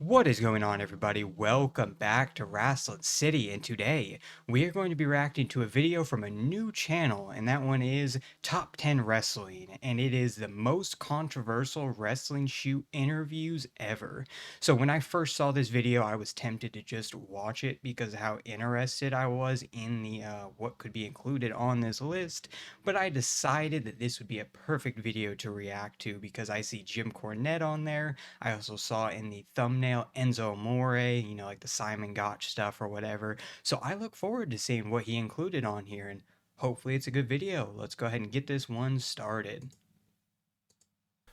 What is going on, everybody? Welcome back to Wrestling City, and today we are going to be reacting to a video from a new channel, and that one is Top 10 Wrestling, and it is the most controversial wrestling shoot interviews ever. So when I first saw this video, I was tempted to just watch it because of how interested I was in the what could be included on this list, but I decided that this would be a perfect video to react to because I see Jim Cornette on there. I also saw in the thumbnail Enzo Amore, like the Simon Gotch stuff or whatever. So I look forward to seeing what he included on here, and hopefully it's a good video. Let's go ahead and get this one started.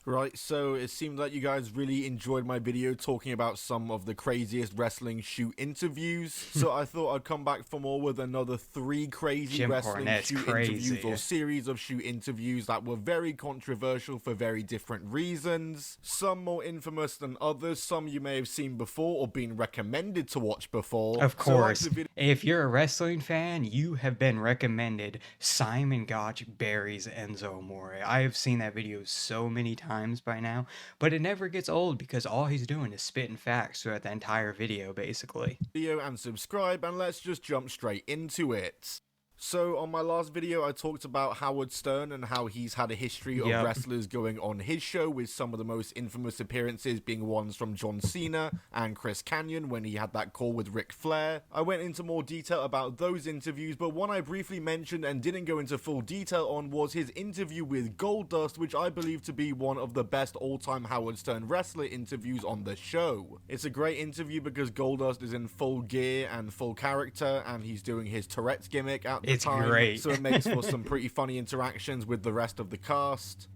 Right, so it seemed like you guys really enjoyed my video talking about some of the craziest wrestling shoot interviews. So I thought I'd come back for more with another 3 crazy Jim wrestling Cornette's shoot crazy. interviews or series of shoot interviews that were very controversial for very different reasons. Some more infamous than others, some you may have seen before or been recommended to watch before. Of course, if you're a wrestling fan, you have been recommended Simon Gotch buries Enzo Amore. I have seen that video so many times by now, but it never gets old because all he's doing is spitting facts throughout the entire video, basically. Video and subscribe, and let's just jump straight into it. So on my last video I talked about Howard Stern and how he's had a history of wrestlers going on his show, with some of the most infamous appearances being ones from John Cena and Chris Kanyon when he had that call with Ric Flair. I went into more detail about those interviews, but one I briefly mentioned and didn't go into full detail on was his interview with Goldust, which I believe to be one of the best all-time Howard Stern wrestler interviews on the show. It's a great interview because Goldust is in full gear and full character, and he's doing his Tourette's gimmick at the time, great. so it makes for some pretty funny interactions with the rest of the cast.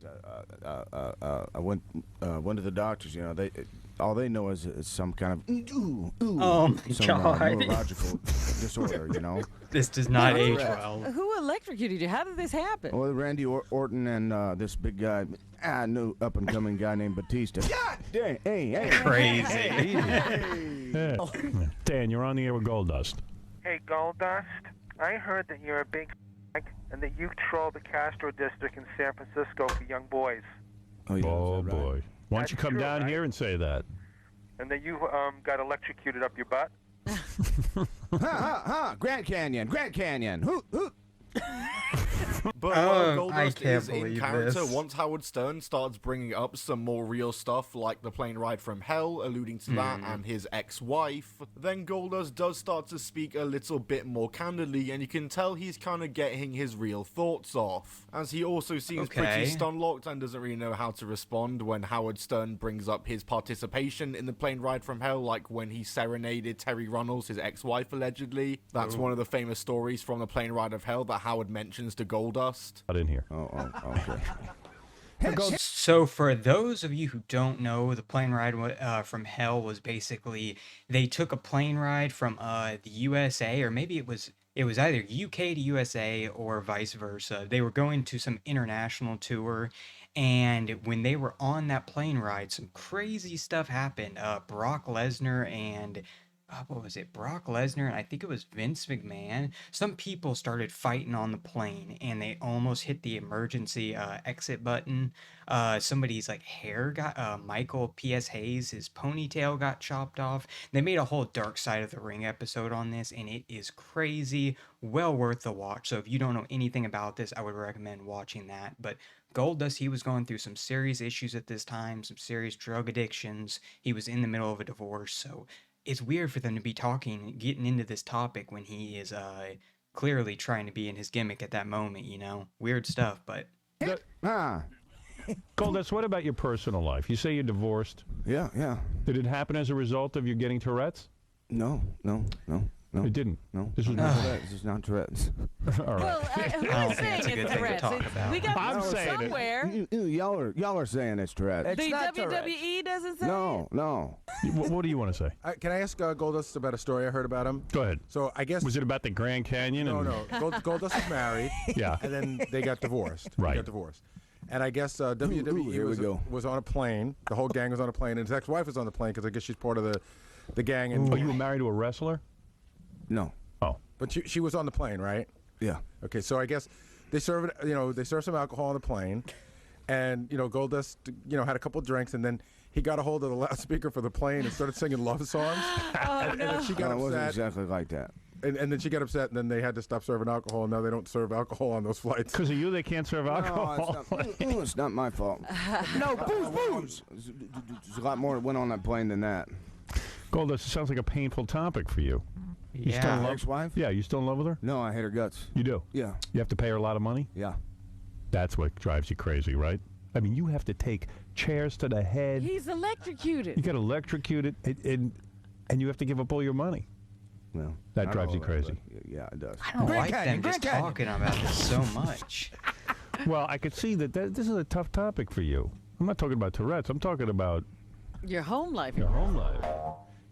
I went to the doctors. All they know is some kind of Oh my God. neurological disorder. This does not age well. Who electrocuted you? How did this happen? Well, Randy Orton and this big guy, new up and coming guy named Batista. God dang! Hey, Crazy. Dan, you're on the air with Goldust. Hey, Goldust, I heard that you're a big and that you troll the Castro district in San Francisco for young boys. Oh, yeah, Oh, is that right? boy. Why don't That's you come true, down right? here and say that? And that you got electrocuted up your butt. Grand Canyon. Who? But Oh, I Goldust can't is in believe character this. once Howard Stern starts bringing up some more real stuff like the plane ride from hell, alluding to that, and his ex-wife. Then Goldust does start to speak a little bit more candidly, and you can tell he's kind of getting his real thoughts off, as he also seems pretty stun-locked and doesn't really know how to respond when Howard Stern brings up his participation in the plane ride from hell, like when he serenaded Terry Runnels, his ex-wife, allegedly. That's one of the famous stories from the plane ride of hell that Howard mentions to Goldust. Not in here. Oh, okay. So for those of you who don't know, the plane ride from hell was basically they took a plane ride from the USA, or maybe it was either UK to USA or vice versa. They were going to some international tour, and when they were on that plane ride, some crazy stuff happened. Brock Lesnar and Brock Lesnar, and I think it was Vince McMahon. Some people started fighting on the plane, and they almost hit the emergency exit button. Somebody's hair got, Michael P.S. Hayes, his ponytail got chopped off. They made a whole Dark Side of the Ring episode on this, and it is crazy. Well worth the watch. So if you don't know anything about this, I would recommend watching that. But Goldust, he was going through some serious issues at this time, some serious drug addictions. He was in the middle of a divorce, so it's weird for them to be getting into this topic when he is clearly trying to be in his gimmick at that moment, Weird stuff, but... Goldust, what about your personal life? You say you're divorced. Yeah. Did it happen as a result of you getting Tourette's? No. It didn't. No. This was not not Tourette's. This is not Tourette's. All right. Well, who I don't is think saying it's a good it's thing to Tourette's? talk about. We got I'm saying it. somewhere. Y'all are saying it's Tourette's. The WWE doesn't say it. No. What do you want to say? Can I ask Goldust about a story I heard about him? Go ahead. So I guess Was it about the Grand Canyon? no. Goldust was married, Yeah. and then they got divorced. Right. They got divorced, and I guess WWE here we go. was on a plane. The whole gang was on a plane, and his ex-wife was on the plane because I guess she's part of the gang. And Oh, you were married to a wrestler? No. Oh. but she was on the plane, right? Yeah. Okay, so I guess they served some alcohol on the plane, and Goldust had a couple drinks, and then he got a hold of the loudspeaker for the plane and started singing love songs. And then she got No, it wasn't upset. exactly like that. And then she got upset, and then they had to stop serving alcohol, and now they don't serve alcohol on those flights. Because of you, they can't serve alcohol. No, it's not my fault. No, booze. There's a lot more that went on that plane than that. Gold, this sounds like a painful topic for you. You Yeah. still in My love? ex-wife? Yeah, you still in love with her? No, I hate her guts. You do? Yeah, You have to pay her a lot of money? yeah. That's what drives you crazy, right? I mean, you have to take chairs to the head. He's electrocuted. You get electrocuted, and you have to give up all your money. Well, That I drives don't you know, crazy. but yeah, it does. I don't like them just talking about this so much. Well, I could see that this is a tough topic for you. I'm not talking about Tourette's. I'm talking about Your home life. your home life.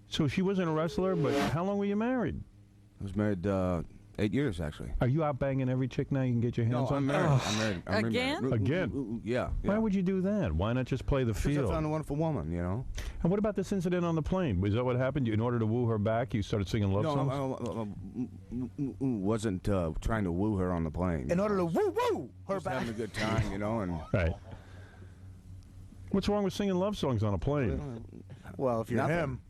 So she wasn't a wrestler, but how long were you married? I was married 8 years, actually. Are you out banging every chick now you can get your hands on? I'm married. I'm married. I'm Again? remarried. Again? Yeah. Why would you do that? Why not just play the Because I field? found a wonderful woman, you know. And what about this incident on the plane? Was that what happened? In order to woo her back, you started singing love songs? Wasn't trying to woo her on the plane. In order to woo her Just back. having a good time, you know, and Right. What's wrong with singing love songs on a plane? Well, if you're Nothing. him.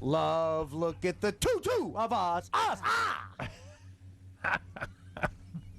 Love, look at the two of us.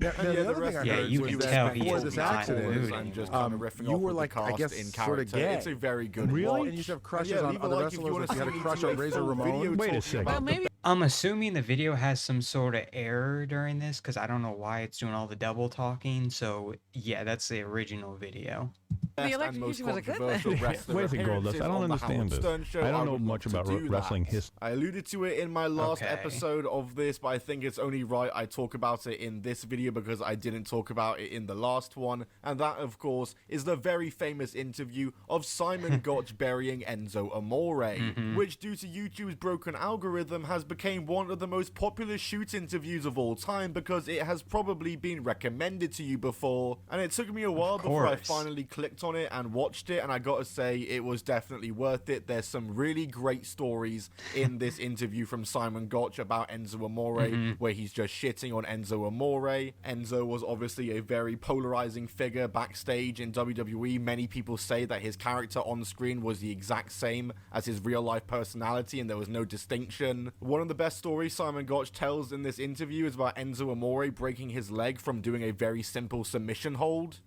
Yeah, And the the other thing I rest Yeah, heard you was can that tell he before is this behind accident, the mood. I'm just kind of riffing you off were with like, the I cast guess, in sort of character. gay. It's a very good Really? watch. And you used to have crushes Yeah, on leave a other like if you wrestlers. want Like to you had see a me crush do on a Razor full Ramon. video Wait a talking second. about Well, maybe I'm assuming the video has some sort of error during this because I don't know why it's doing all the double talking. So yeah, that's the original video. best The and most electrocution was a good controversial thing. wrestler Wait a second, Goldust. appearances I don't on the understand Howard this. Stern Show. I don't know would much love to about do wrestling that. history. I alluded to it in my last Okay. episode of this, but I think it's only right I talk about it in this video because I didn't talk about it in the last one. And that, of course, is the very famous interview of Simon Gotch burying Enzo Amore, which, due to YouTube's broken algorithm, has become one of the most popular shoot interviews of all time because it has probably been recommended to you before. And it took me a while before I course. finally clicked on it and watched it, and I gotta say, it was definitely worth it. There's some really great stories in this interview from Simon Gotch about Enzo Amore, where he's just shitting on Enzo Amore. Enzo was obviously a very polarizing figure backstage in WWE. Many people say that his character on screen was the exact same as his real life personality, and there was no distinction. One of the best stories Simon Gotch tells in this interview is about Enzo Amore breaking his leg from doing a very simple submission hold.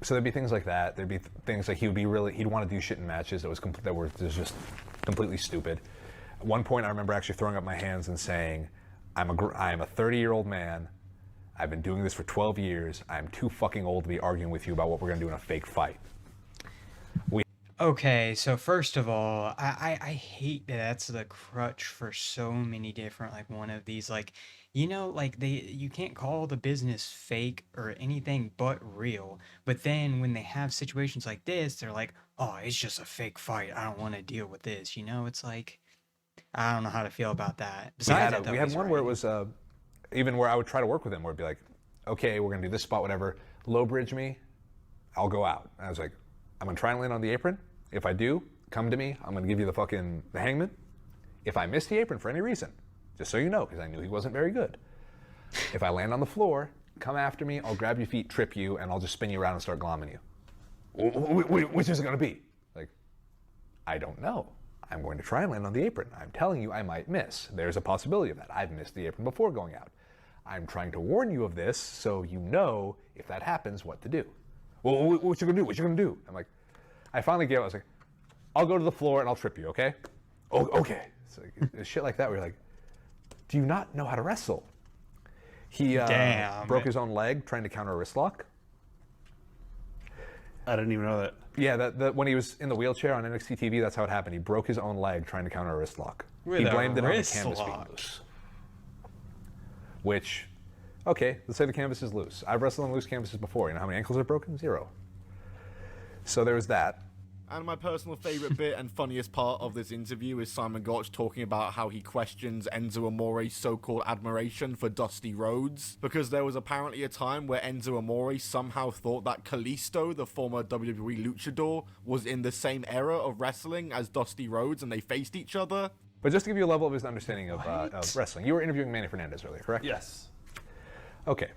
So there'd be things like that. There'd be things like he'd want to do shit in matches that were just completely stupid. At one point, I remember actually throwing up my hands and saying, "I am a 30-year-old man. I've been doing this for 12 years. I'm too fucking old to be arguing with you about what we're gonna do in a fake fight." Okay, so first of all, I hate that that's the crutch for so many different, like, one of these, like, like, you can't call the business fake or anything but real, but then when they have situations like this, they're like, oh, it's just a fake fight, I don't want to deal with this, it's like, I don't know how to feel about that. Besides that, though, we had he's one where it right. was even where I would try to work with him, where it'd be like, "Okay, we're gonna do this spot, whatever. Low bridge me, I'll go out." And I was like, "I'm gonna try and land on the apron. If I do, come to me. I'm gonna give you the hangman. If I miss the apron for any reason, just so you know, because I knew he wasn't very good. If I land on the floor, come after me. I'll grab your feet, trip you, and I'll just spin you around and start glomming you. Which is it gonna be?" Like, I don't know. I'm going to try and land on the apron. I'm telling you, I might miss. There's a possibility of that. I've missed the apron before going out. I'm trying to warn you of this so you know, if that happens, what to do. Well, what you gonna do? What you gonna do? I'm like, I finally gave up. I was like, "I'll go to the floor and I'll trip you, okay?" "Oh, okay." It's like, it's shit like that where you're like, do you not know how to wrestle? He Damn. broke his own leg trying to counter a wrist lock. I didn't even know that. Yeah, when he was in the wheelchair on NXT TV, that's how it happened. He broke his own leg trying to counter a wrist lock. With He a blamed it on the wrist canvas being lock. loose. Which, okay, let's say the canvas is loose. I've wrestled on loose canvases before. You know how many ankles are broken? 0. So there was that. And my personal favourite bit and funniest part of this interview is Simon Gotch talking about how he questions Enzo Amore's so-called admiration for Dusty Rhodes, because there was apparently a time where Enzo Amore somehow thought that Kalisto, the former WWE luchador, was in the same era of wrestling as Dusty Rhodes, and they faced each other. But just to give you a level of his understanding of wrestling, you were interviewing Manny Fernandez earlier, correct? Yes. Okay.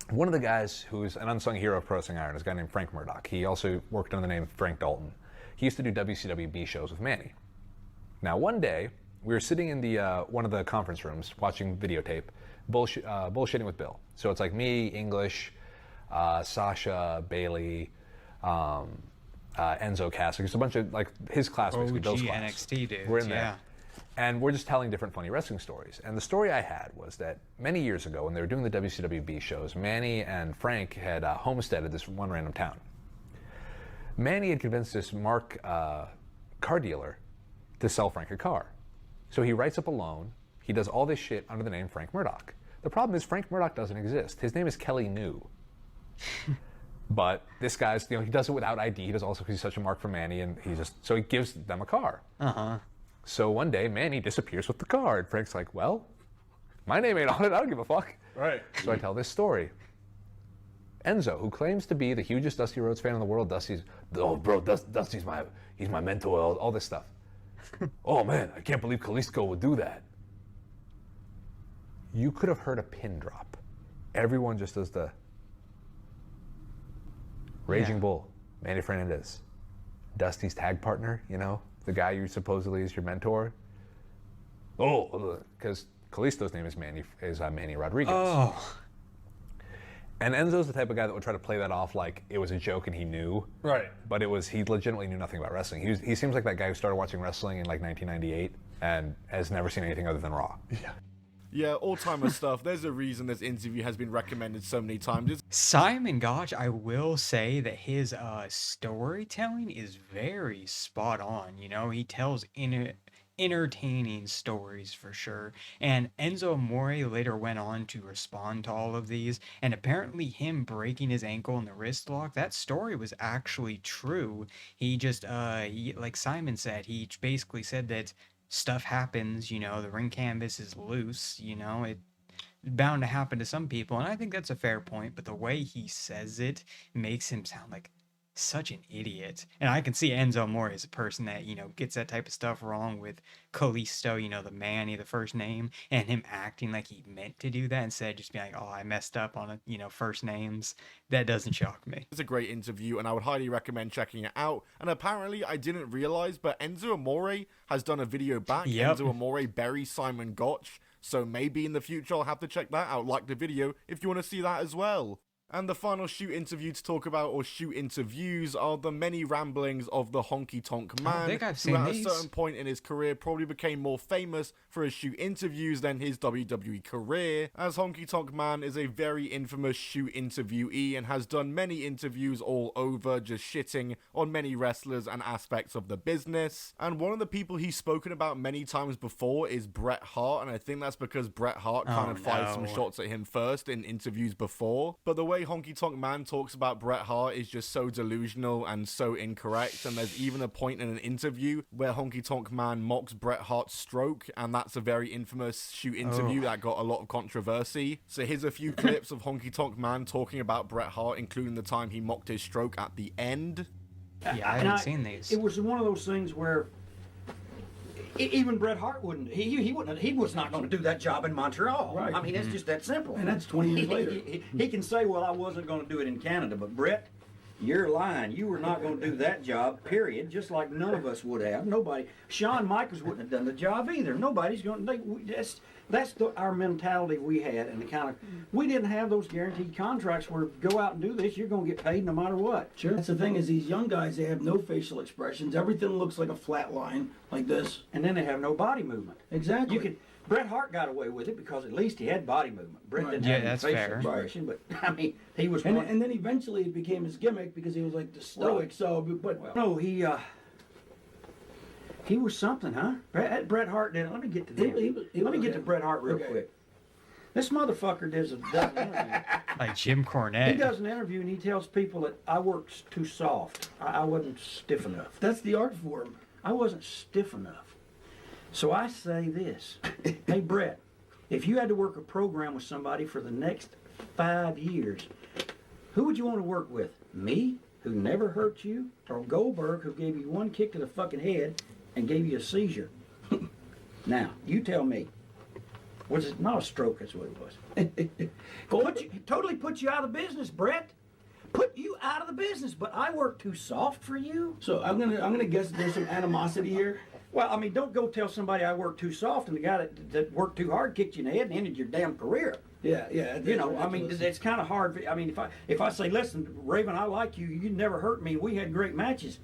one of the guys who's an unsung hero of Pro Wrestling Iron is a guy named Frank Murdoch. He also worked under the name Frank Dalton. He used to do WCW B shows with Manny. Now, one day, we were sitting in the one of the conference rooms watching videotape, bullshitting with Bill. So it's like me, English, Sasha, Bailey, Enzo Cassidy. It's a bunch of like his classmates, Bill's class. NXT dudes, We're in there. And we're just telling different funny wrestling stories. And the story I had was that many years ago, when they were doing the WCWB shows, Manny and Frank had homesteaded this one random town. Manny had convinced this Mark car dealer to sell Frank a car. So he writes up a loan. He does all this shit under the name Frank Murdoch. The problem is Frank Murdoch doesn't exist. His name is Kelly New. But this guy's, he does it without ID. He does also because he's such a mark for Manny, and so he gives them a car. So one day, Manny disappears with the car, and Frank's like, well, my name ain't on it, I don't give a fuck. Right. So I tell this story. Enzo, who claims to be the hugest Dusty Rhodes fan in the world, Dusty's my mentor, all this stuff. Oh man, I can't believe Kalisto would do that. You could have heard a pin drop. Everyone just does the Raging Bull, Manny Fernandez, Dusty's tag partner, the guy who supposedly is your mentor. Oh, because Kalisto's name is Manny Rodriguez. Oh. And Enzo's the type of guy that would try to play that off like it was a joke and he knew. Right. But he legitimately knew nothing about wrestling. He seems like that guy who started watching wrestling in like 1998 and has never seen anything other than Raw. Yeah. Yeah, all-timer stuff. There's a reason this interview has been recommended so many times. Simon Gotch, I will say that his storytelling is very spot on. He tells entertaining stories for sure. And Enzo Amore later went on to respond to all of these. And apparently him breaking his ankle in the wrist lock, that story was actually true. He just, like Simon said, he basically said that stuff happens, the ring canvas is loose, it's bound to happen to some people, and I think that's a fair point, but the way he says it makes him sound like such an idiot. And I can see Enzo Amore as a person that, gets that type of stuff wrong with Kalisto, the Manny, the first name, and him acting like he meant to do that instead of just being like, oh, I messed up on first names. That doesn't shock me. It's a great interview, and I would highly recommend checking it out. And apparently, I didn't realize, but Enzo Amore has done a video back. Yep. Enzo Amore buries Simon Gotch, so maybe in the future I'll have to check that out. Like the video if you want to see that as well. And the final shoot interview to talk about, or shoot interviews, are the many ramblings of the Honky Tonk Man, I think I've who seen at these. a certain point in his career probably became more famous for his shoot interviews than his WWE career, as Honky Tonk Man is a very infamous shoot interviewee and has done many interviews all over, just shitting on many wrestlers and aspects of the business. And one of the people he's spoken about many times before is Bret Hart, and I think that's because Bret Hart kind of fired some shots at him first in interviews before. But the way Honky Tonk Man talks about Bret Hart is just so delusional and so incorrect, and there's even a point in an interview where Honky Tonk Man mocks Bret Hart's stroke, and that's a very infamous shoot interview that got a lot of controversy. So here's a few clips of Honky Tonk Man talking about Bret Hart, including the time he mocked his stroke at the end. Yeah, I haven't seen these. It was one of those things where even Bret Hart wouldn't. He was not going to do that job in Montreal. Right. I mean, it's just that simple. And that's 20 years later. He can say, "Well, I wasn't going to do it in Canada," but Bret, you're lying. You were not going to do that job. Period. Just like none of us would have. Nobody. Shawn Michaels wouldn't have done the job either. Nobody's going to. That's our mentality we had, and the kind of we didn't have those guaranteed contracts where go out and do this. You're going to get paid no matter what. Sure. That's the thing is these young guys, they have no facial expressions. Everything looks like a flat line, like this. And then they have no body movement. Exactly. Bret Hart got away with it because at least he had body movement. Bret didn't have any facial expression, but I mean, he was. And then eventually it became his gimmick because he was like the stoic. Right. So, but no, he was something, huh? Bret Hart did. Let me get to that. Let me get to Bret Hart real quick. This motherfucker does an interview. Like Jim Cornette. He does an interview and he tells people that I worked too soft. I wasn't stiff enough. That's the art form. I wasn't stiff enough. So I say this. Hey, Bret, if you had to work a program with somebody for the next 5 years, who would you want to work with? Me, who never hurt you, or Goldberg, who gave you one kick to the fucking head and gave you a seizure? Now, you tell me. Was it not a stroke? That's what it was. Totally put you out of business, Brett. Put you out of the business. But I work too soft for you. So I'm gonna guess there's some animosity here. Well, I mean, don't go tell somebody I work too soft and the guy that worked too hard kicked you in the head and ended your damn career. Yeah. You know, I mean, it's kind of hard. I mean, if I say, listen, Raven, I like you. You never hurt me. We had great matches.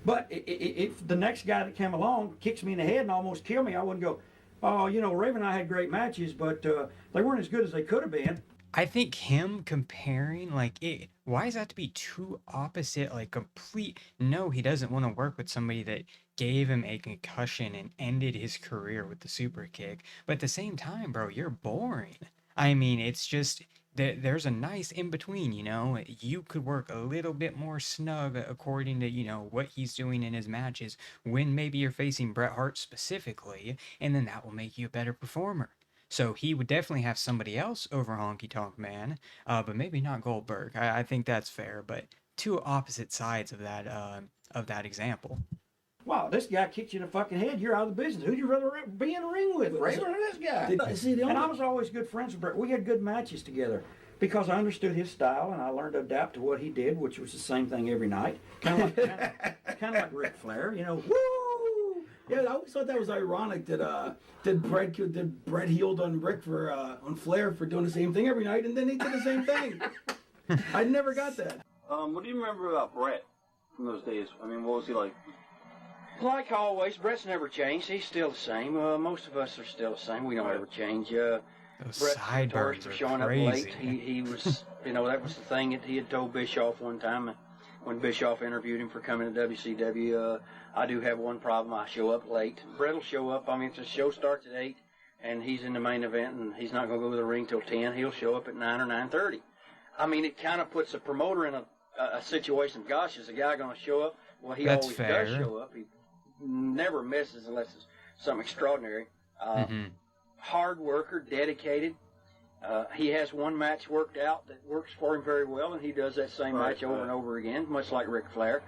But if the next guy that came along kicks me in the head and almost killed me, I wouldn't go, oh, you know, Raven and I had great matches, but they weren't as good as they could have been. I think him comparing, like, why does that have to be two opposite, like, complete? No, he doesn't want to work with somebody that gave him a concussion and ended his career with the super kick. But at the same time, bro, you're boring. I mean, it's just there's a nice in between, you know. You could work a little bit more snug according to, you know, what he's doing in his matches when maybe you're facing Bret Hart specifically, and then that will make you a better performer. So he would definitely have somebody else over Honky Tonk Man, but maybe not Goldberg. I think that's fair, but two opposite sides of that example. Wow, this guy kicked you in the fucking head. You're out of the business. Who'd you rather be in the ring with, Raven or this guy? And I was always good friends with Brett. We had good matches together because I understood his style and I learned to adapt to what he did, which was the same thing every night. Kind of like Ric Flair, you know. Woo! Yeah, I always thought that was ironic that Brett healed on Rick for on Flair for doing the same thing every night, and then he did the same thing. I never got that. What do you remember about Brett from those days? I mean, what was he like? Like always, Brett's never changed. He's still the same. Most of us are still the same. We don't ever change. Those sideburns for are showing crazy. up late. He was, you know, that was the thing that he had told Bischoff one time when Bischoff interviewed him for coming to WCW. I do have one problem. I show up late. Brett will show up. I mean, if the show starts at 8 and he's in the main event and he's not going to go to the ring till 10, he'll show up at 9 or 9:30. I mean, it kind of puts a promoter in a situation. Gosh, is the guy going to show up? Well, he That's always fair. does show up. He never misses unless it's something extraordinary. Hard worker, dedicated. He has one match worked out that works for him very well, and he does that same match over and over again, much like Ric Flair.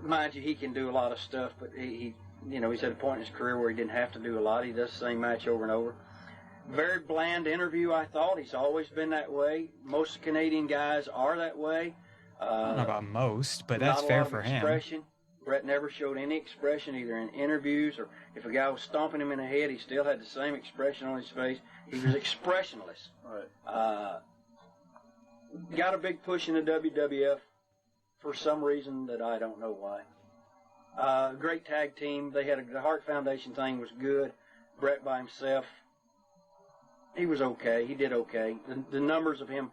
Mind you, he can do a lot of stuff, but he you know, he's at a point in his career where he didn't have to do a lot. He does the same match over and over. Very bland interview, I thought. He's always been that way. Most Canadian guys are that way. I don't know about most, but that's fair for him. Expression. Brett never showed any expression either in interviews or if a guy was stomping him in the head, he still had the same expression on his face. He was expressionless. Got a big push in the WWF for some reason that I don't know why. Great tag team. They had the Hart Foundation thing was good. Brett by himself, he was okay. He did okay. The numbers of him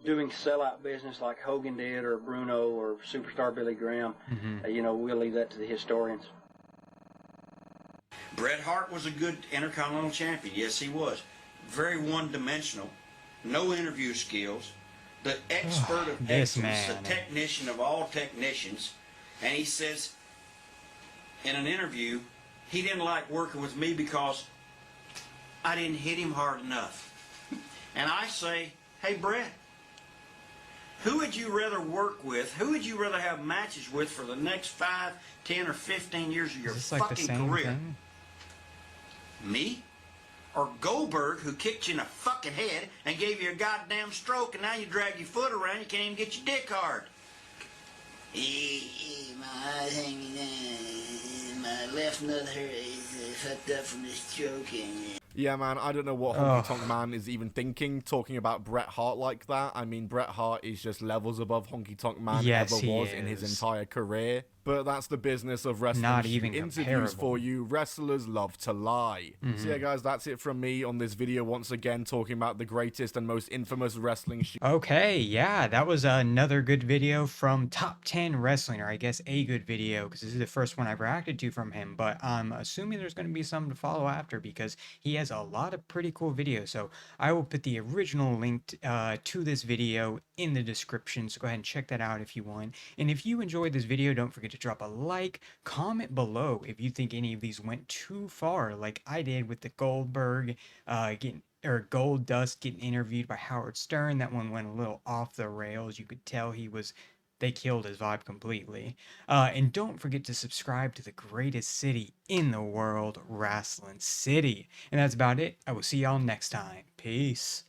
doing sellout business like Hogan did or Bruno or Superstar Billy Graham, you know, we'll leave that to the historians. Bret Hart was a good Intercontinental Champion. Yes, he was. Very one-dimensional. No interview skills. The expert of excellence, the technician of all technicians. And he says in an interview, he didn't like working with me because I didn't hit him hard enough. And I say, hey, Bret, who would you rather work with? Who would you rather have matches with for the next 5, 10, or 15 years of your fucking career? Thing? Me? Or Goldberg, who kicked you in the fucking head and gave you a goddamn stroke, and now you drag your foot around, you can't even get your dick hard. My left nut is fucked up from the stroke. Yeah, man, I don't know what Honky Tonk Man is even thinking, talking about Bret Hart like that. I mean, Bret Hart is just levels above Honky Tonk Man ever was in his entire career. But that's the business of wrestling. Not even interviews for you. Wrestlers love to lie. So yeah, guys, that's it from me on this video once again, talking about the greatest and most infamous wrestling shoot. Okay, yeah, that was another good video from Top 10 Wrestling, or I guess a good video, because this is the first one I've reacted to from him, but I'm assuming there's going to be some to follow after, because he has a lot of pretty cool videos. So I will put the original link to this video in the description, so go ahead and check that out if you want. And if you enjoyed this video, don't forget to drop a like, comment below if you think any of these went too far, like I did with the Goldberg Gold Dust getting interviewed by Howard Stern. That one went a little off the rails. You could tell he was they killed his vibe completely. And don't forget to subscribe to the greatest city in the world, Wrestling City. And that's about it. I will see y'all next time. Peace.